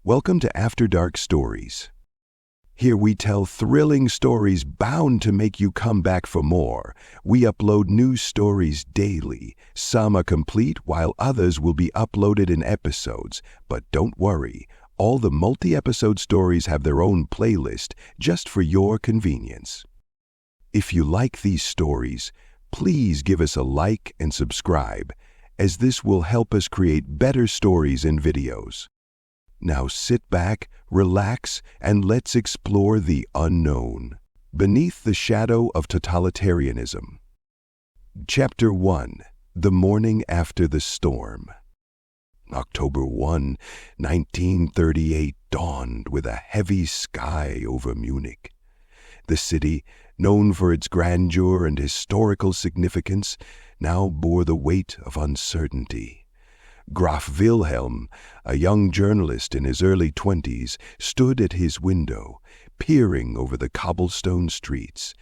Welcome to After Dark Stories. Here we tell thrilling stories bound to make you come back for more. We upload new stories daily. Some are complete while others will be uploaded in episodes. But don't worry, all the multi-episode stories have their own playlist just for your convenience. If you like these stories, please give us a like and subscribe, as this will help us create better stories and videos. Now sit back, relax, and let's explore the unknown. Beneath the Shadow of Totalitarianism. Chapter 1. The Morning After the Storm. October 1, 1938 dawned with a heavy sky over Munich. The city, known for its grandeur and historical significance, now bore the weight of uncertainty. Graf Wilhelm, a young journalist in his early 20s, stood at his window, peering over the cobblestone streets.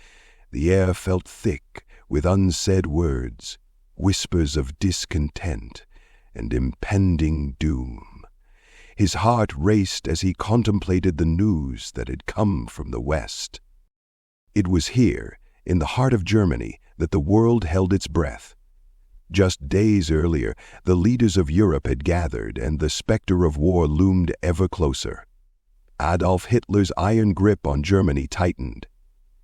The air felt thick with unsaid words, whispers of discontent and impending doom. His heart raced as he contemplated the news that had come from the West. It was here, in the heart of Germany, that the world held its breath. Just days earlier, the leaders of Europe had gathered, and the specter of war loomed ever closer. Adolf Hitler's iron grip on Germany tightened.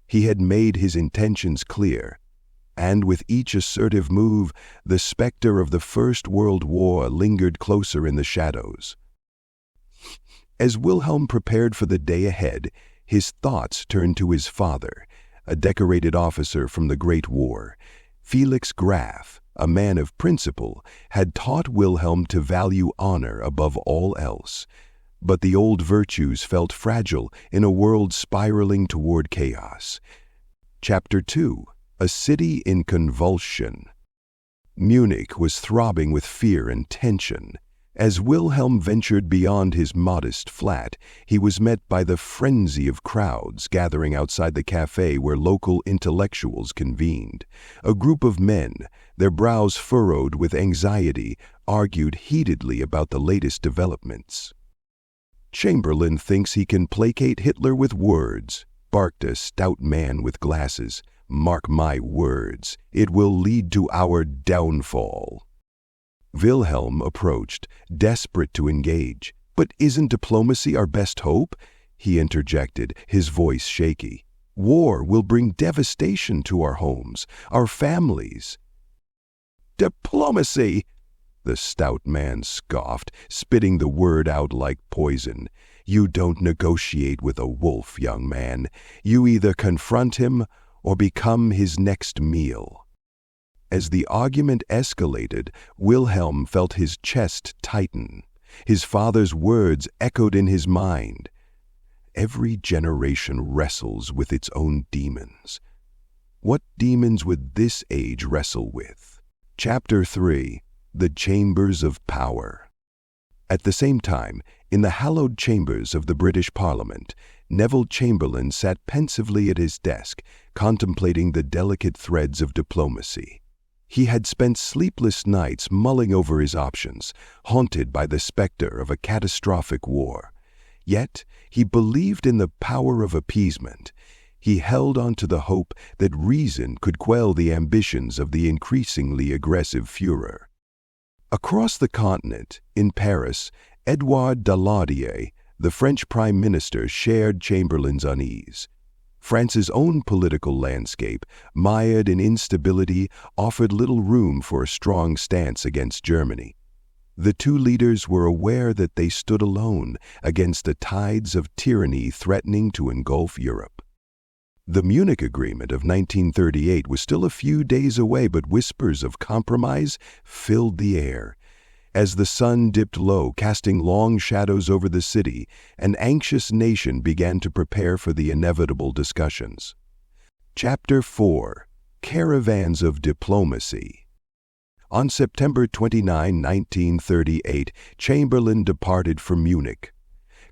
He had made his intentions clear, and with each assertive move, the specter of the First World War lingered closer in the shadows. As Wilhelm prepared for the day ahead, his thoughts turned to his father, a decorated officer from the Great War. Felix Graf, a man of principle, had taught Wilhelm to value honor above all else. But the old virtues felt fragile in a world spiraling toward chaos. Chapter 2. A City in Convulsion. Munich was throbbing with fear and tension. As Wilhelm ventured beyond his modest flat, he was met by the frenzy of crowds gathering outside the cafe where local intellectuals convened. A group of men, their brows furrowed with anxiety, argued heatedly about the latest developments. "Chamberlain thinks he can placate Hitler with words," barked a stout man with glasses. "Mark my words, it will lead to our downfall." Wilhelm approached, desperate to engage. "But isn't diplomacy our best hope?" he interjected, his voice shaky. "War will bring devastation to our homes, our families." "Diplomacy!" the stout man scoffed, spitting the word out like poison. "You don't negotiate with a wolf, young man. You either confront him or become his next meal." As the argument escalated, Wilhelm felt his chest tighten. His father's words echoed in his mind. Every generation wrestles with its own demons. What demons would this age wrestle with? Chapter 3. The Chambers of Power. At the same time, in the hallowed chambers of the British Parliament, Neville Chamberlain sat pensively at his desk, contemplating the delicate threads of diplomacy. He had spent sleepless nights mulling over his options, haunted by the specter of a catastrophic war. Yet he believed in the power of appeasement. He held on to the hope that reason could quell the ambitions of the increasingly aggressive Führer. Across the continent, in Paris, Édouard Daladier, the French Prime Minister, shared Chamberlain's unease. France's own political landscape, mired in instability, offered little room for a strong stance against Germany. The two leaders were aware that they stood alone against the tides of tyranny threatening to engulf Europe. The Munich Agreement of 1938 was still a few days away, but whispers of compromise filled the air. As the sun dipped low, casting long shadows over the city, an anxious nation began to prepare for the inevitable discussions. Chapter 4. Caravans of Diplomacy. On September 29, 1938, Chamberlain departed for Munich.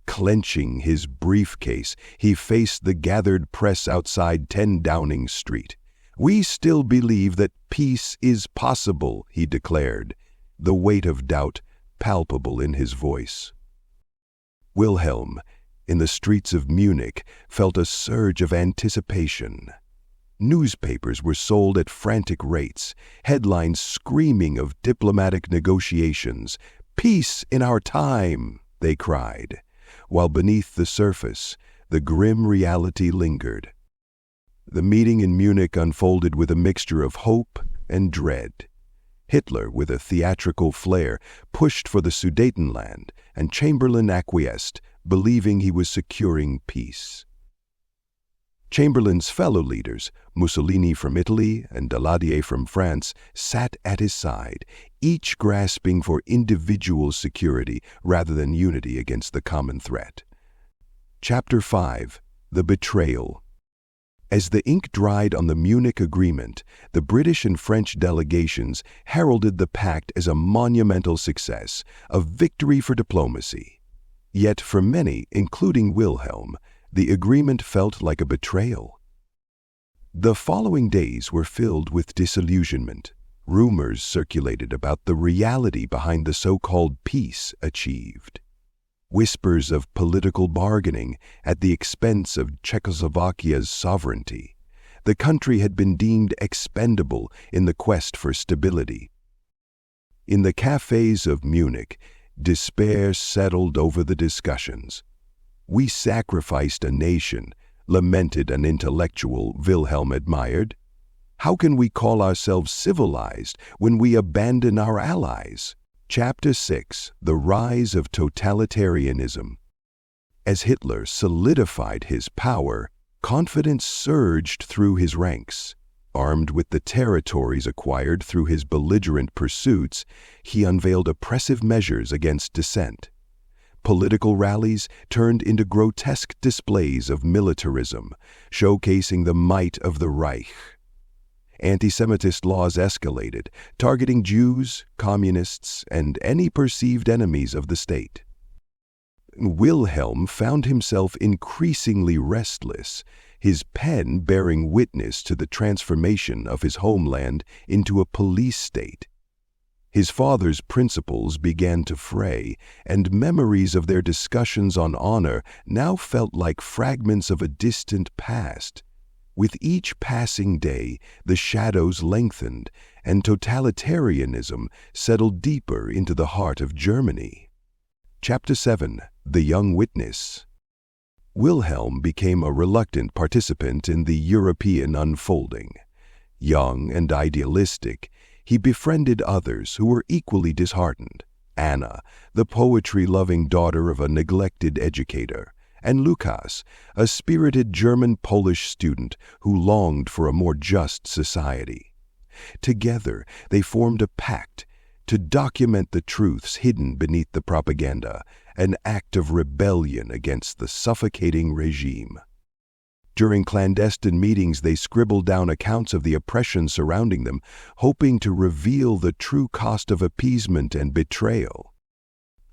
Clenching his briefcase, he faced the gathered press outside 10 Downing Street. "We still believe that peace is possible," he declared, the weight of doubt palpable in his voice. Wilhelm, in the streets of Munich, felt a surge of anticipation. Newspapers were sold at frantic rates, headlines screaming of diplomatic negotiations. "Peace in our time," they cried, while beneath the surface, the grim reality lingered. The meeting in Munich unfolded with a mixture of hope and dread. Hitler, with a theatrical flair, pushed for the Sudetenland, and Chamberlain acquiesced, believing he was securing peace. Chamberlain's fellow leaders, Mussolini from Italy and Daladier from France, sat at his side, each grasping for individual security rather than unity against the common threat. Chapter 5. The Betrayal. As the ink dried on the Munich Agreement, the British and French delegations heralded the pact as a monumental success, a victory for diplomacy. Yet for many, including Wilhelm, the agreement felt like a betrayal. The following days were filled with disillusionment. Rumors circulated about the reality behind the so-called peace achieved. Whispers of political bargaining at the expense of Czechoslovakia's sovereignty. The country had been deemed expendable in the quest for stability. In the cafes of Munich, despair settled over the discussions. "We sacrificed a nation," lamented an intellectual Wilhelm admired. "How can we call ourselves civilized when we abandon our allies?" Chapter 6. The Rise of Totalitarianism. As Hitler solidified his power, confidence surged through his ranks. Armed with the territories acquired through his belligerent pursuits, he unveiled oppressive measures against dissent. Political rallies turned into grotesque displays of militarism, showcasing the might of the Reich. Anti-Semitist laws escalated, targeting Jews, communists, and any perceived enemies of the state. Wilhelm found himself increasingly restless, his pen bearing witness to the transformation of his homeland into a police state. His father's principles began to fray, and memories of their discussions on honor now felt like fragments of a distant past. With each passing day, the shadows lengthened, and totalitarianism settled deeper into the heart of Germany. Chapter 7. The Young Witness. Wilhelm became a reluctant participant in the European unfolding. Young and idealistic, he befriended others who were equally disheartened. Anna, the poetry-loving daughter of a neglected educator, and Lukas, a spirited German-Polish student who longed for a more just society. Together, they formed a pact to document the truths hidden beneath the propaganda, an act of rebellion against the suffocating regime. During clandestine meetings, they scribbled down accounts of the oppression surrounding them, hoping to reveal the true cost of appeasement and betrayal.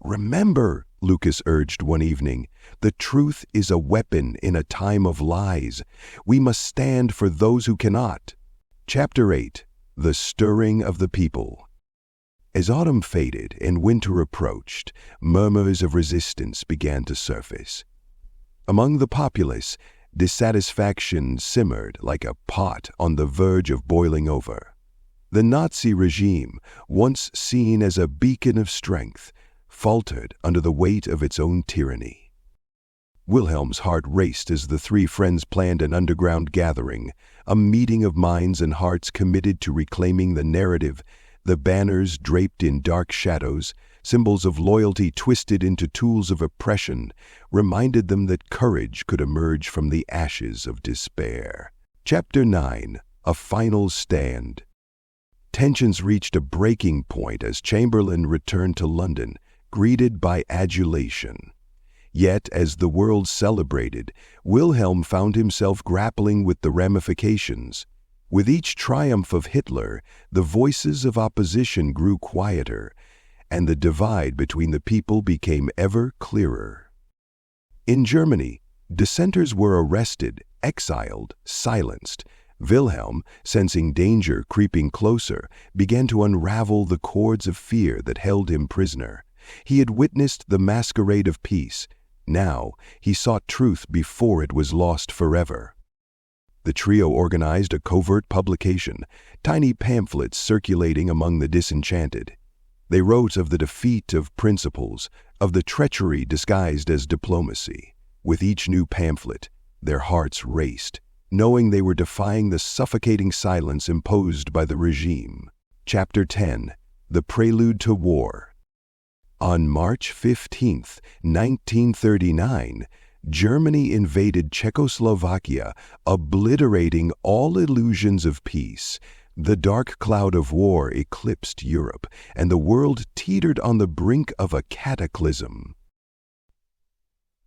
"Remember," Lucas urged one evening, "the truth is a weapon in a time of lies. We must stand for those who cannot." Chapter 8. The Stirring of the People. As autumn faded and winter approached, murmurs of resistance began to surface. Among the populace, dissatisfaction simmered like a pot on the verge of boiling over. The Nazi regime, once seen as a beacon of strength, faltered under the weight of its own tyranny. Wilhelm's heart raced as the three friends planned an underground gathering, a meeting of minds and hearts committed to reclaiming the narrative. The banners draped in dark shadows, symbols of loyalty twisted into tools of oppression, reminded them that courage could emerge from the ashes of despair. Chapter 9. A Final Stand. Tensions reached a breaking point as Chamberlain returned to London, greeted by adulation. Yet, as the world celebrated, Wilhelm found himself grappling with the ramifications. With each triumph of Hitler, the voices of opposition grew quieter, and the divide between the people became ever clearer. In Germany, dissenters were arrested, exiled, silenced. Wilhelm, sensing danger creeping closer, began to unravel the cords of fear that held him prisoner. He had witnessed the masquerade of peace, Now, he sought truth before it was lost forever. The trio organized a covert publication, tiny pamphlets circulating among the disenchanted. They wrote of the defeat of principles, of the treachery disguised as diplomacy. With each new pamphlet, their hearts raced, knowing they were defying the suffocating silence imposed by the regime. Chapter 10. The Prelude to War. On March 15, 1939, Germany invaded Czechoslovakia, obliterating all illusions of peace. The dark cloud of war eclipsed Europe, and the world teetered on the brink of a cataclysm.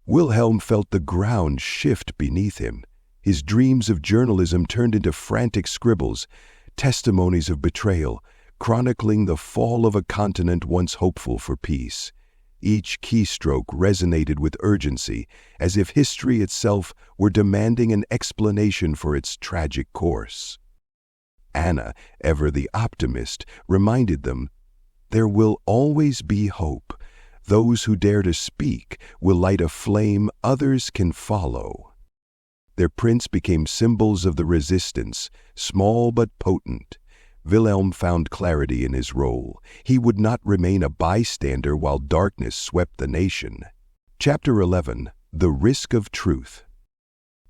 Wilhelm felt the ground shift beneath him. His dreams of journalism turned into frantic scribbles, testimonies of betrayal, chronicling the fall of a continent once hopeful for peace. Each keystroke resonated with urgency, as if history itself were demanding an explanation for its tragic course. Anna, ever the optimist, reminded them, "There will always be hope. Those who dare to speak will light a flame others can follow." Their prints became symbols of the resistance, small but potent. Wilhelm found clarity in his role. He would not remain a bystander while darkness swept the nation. Chapter 11. The Risk of Truth.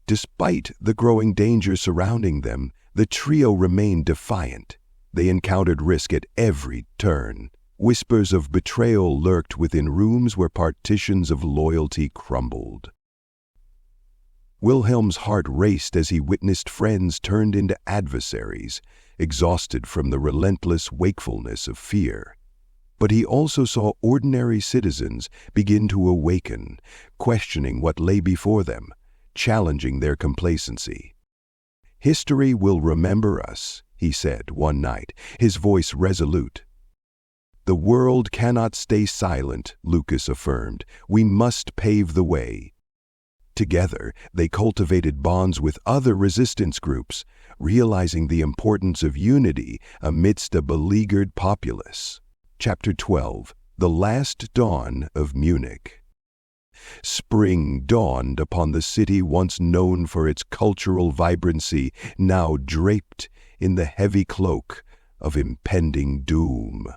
Despite the growing danger surrounding them, the trio remained defiant. They encountered risk at every turn. Whispers of betrayal lurked within rooms where partitions of loyalty crumbled. Wilhelm's heart raced as he witnessed friends turned into adversaries, exhausted from the relentless wakefulness of fear. But he also saw ordinary citizens begin to awaken, questioning what lay before them, challenging their complacency. "History will remember us," he said one night, his voice resolute. "The world cannot stay silent," Lucas affirmed. "We must pave the way." Together, they cultivated bonds with other resistance groups, realizing the importance of unity amidst a beleaguered populace. Chapter 12. The Last Dawn of Munich. Spring dawned upon the city once known for its cultural vibrancy, now draped in the heavy cloak of impending doom.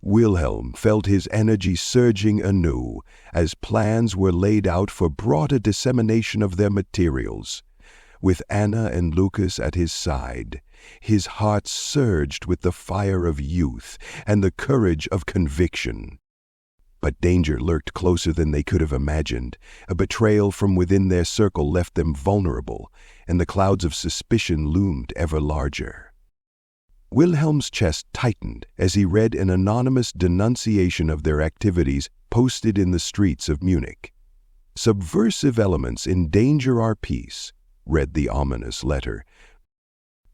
Wilhelm felt his energy surging anew as plans were laid out for broader dissemination of their materials. With Anna and Lucas at his side, his heart surged with the fire of youth and the courage of conviction. But danger lurked closer than they could have imagined. A betrayal from within their circle left them vulnerable, and the clouds of suspicion loomed ever larger. Wilhelm's chest tightened as he read an anonymous denunciation of their activities posted in the streets of Munich. "Subversive elements endanger our peace," read the ominous letter.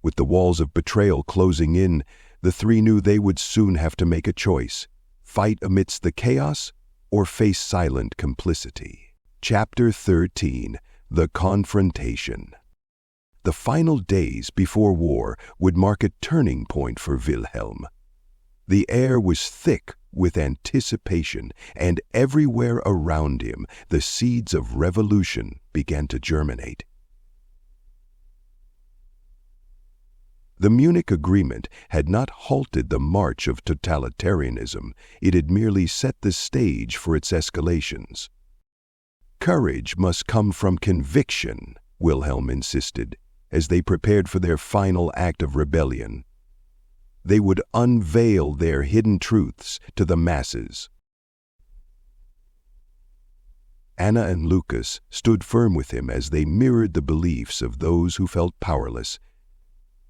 With the walls of betrayal closing in, the three knew they would soon have to make a choice: fight amidst the chaos or face silent complicity. Chapter 13. The Confrontation. The final days before war would mark a turning point for Wilhelm. The air was thick with anticipation, and everywhere around him the seeds of revolution began to germinate. The Munich Agreement had not halted the march of totalitarianism. It had merely set the stage for its escalations. "Courage must come from conviction," Wilhelm insisted, as they prepared for their final act of rebellion. They would unveil their hidden truths to the masses. Anna and Lucas stood firm with him as they mirrored the beliefs of those who felt powerless.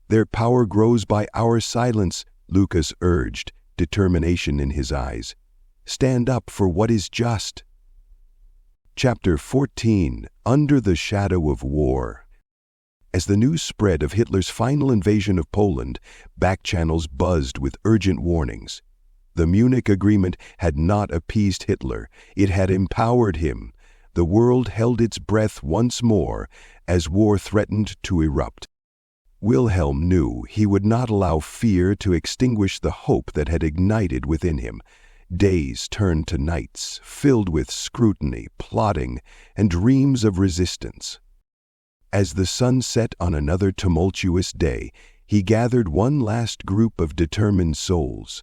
"Their power grows by our silence," Lucas urged, determination in his eyes. "Stand up for what is just." Chapter 14. Under the Shadow of War. As the news spread of Hitler's final invasion of Poland, back channels buzzed with urgent warnings. The Munich Agreement had not appeased Hitler, it had empowered him. The world held its breath once more as war threatened to erupt. Wilhelm knew he would not allow fear to extinguish the hope that had ignited within him. Days turned to nights, filled with scrutiny, plotting, and dreams of resistance. As the sun set on another tumultuous day, he gathered one last group of determined souls.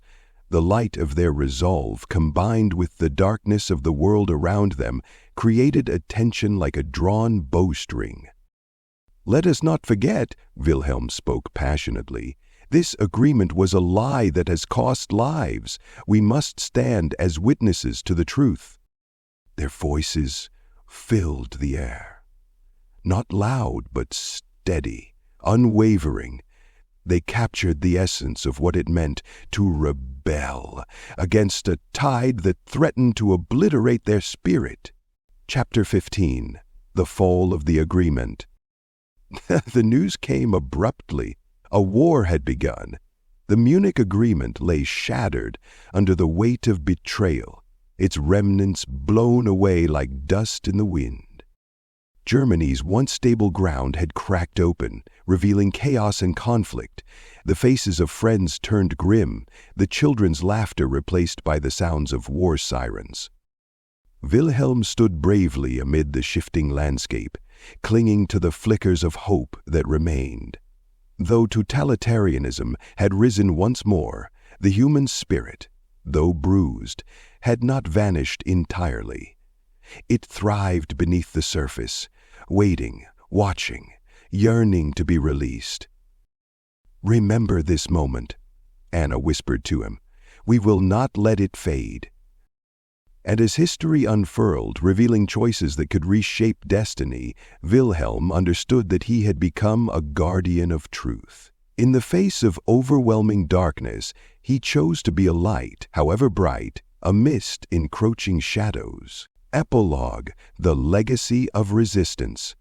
The light of their resolve, combined with the darkness of the world around them, created a tension like a drawn bowstring. "Let us not forget," Wilhelm spoke passionately, "this agreement was a lie that has cost lives. We must stand as witnesses to the truth." Their voices filled the air. Not loud, but steady, unwavering. They captured the essence of what it meant to rebel against a tide that threatened to obliterate their spirit. Chapter 15. The Fall of the Agreement. The news came abruptly. A war had begun. The Munich Agreement lay shattered under the weight of betrayal, its remnants blown away like dust in the wind. Germany's once stable ground had cracked open, revealing chaos and conflict. The faces of friends turned grim, the children's laughter replaced by the sounds of war sirens. Wilhelm stood bravely amid the shifting landscape, clinging to the flickers of hope that remained. Though totalitarianism had risen once more, the human spirit, though bruised, had not vanished entirely. It thrived beneath the surface, waiting, watching, yearning to be released. "Remember this moment," Anna whispered to him. "We will not let it fade." And as history unfurled, revealing choices that could reshape destiny, Wilhelm understood that he had become a guardian of truth. In the face of overwhelming darkness, he chose to be a light, however bright, amidst encroaching shadows. Epilogue: The Legacy of Resistance.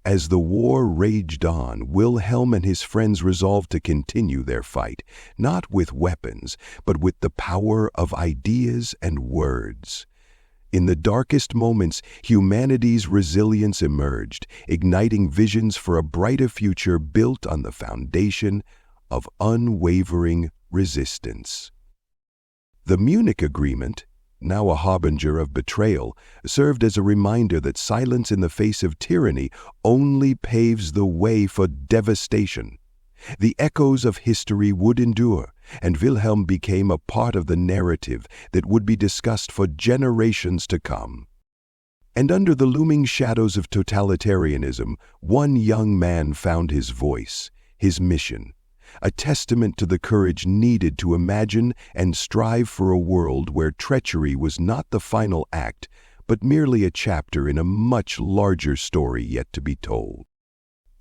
As the war raged on, Wilhelm and his friends resolved to continue their fight, not with weapons, but with the power of ideas and words. In the darkest moments, humanity's resilience emerged, igniting visions for a brighter future built on the foundation of unwavering resistance. The Munich Agreement, now a harbinger of betrayal, served as a reminder that silence in the face of tyranny only paves the way for devastation. The echoes of history would endure, and Wilhelm became a part of the narrative that would be discussed for generations to come. And under the looming shadows of totalitarianism, one young man found his voice, his mission, a testament to the courage needed to imagine and strive for a world where treachery was not the final act, but merely a chapter in a much larger story yet to be told.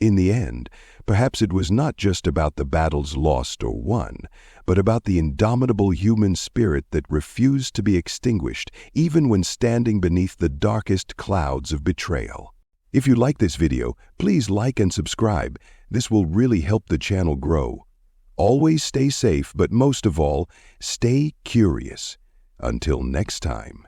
In the end, perhaps it was not just about the battles lost or won, but about the indomitable human spirit that refused to be extinguished even when standing beneath the darkest clouds of betrayal. If you like this video, please like and subscribe. This will really help the channel grow. Always stay safe, but most of all, stay curious. Until next time.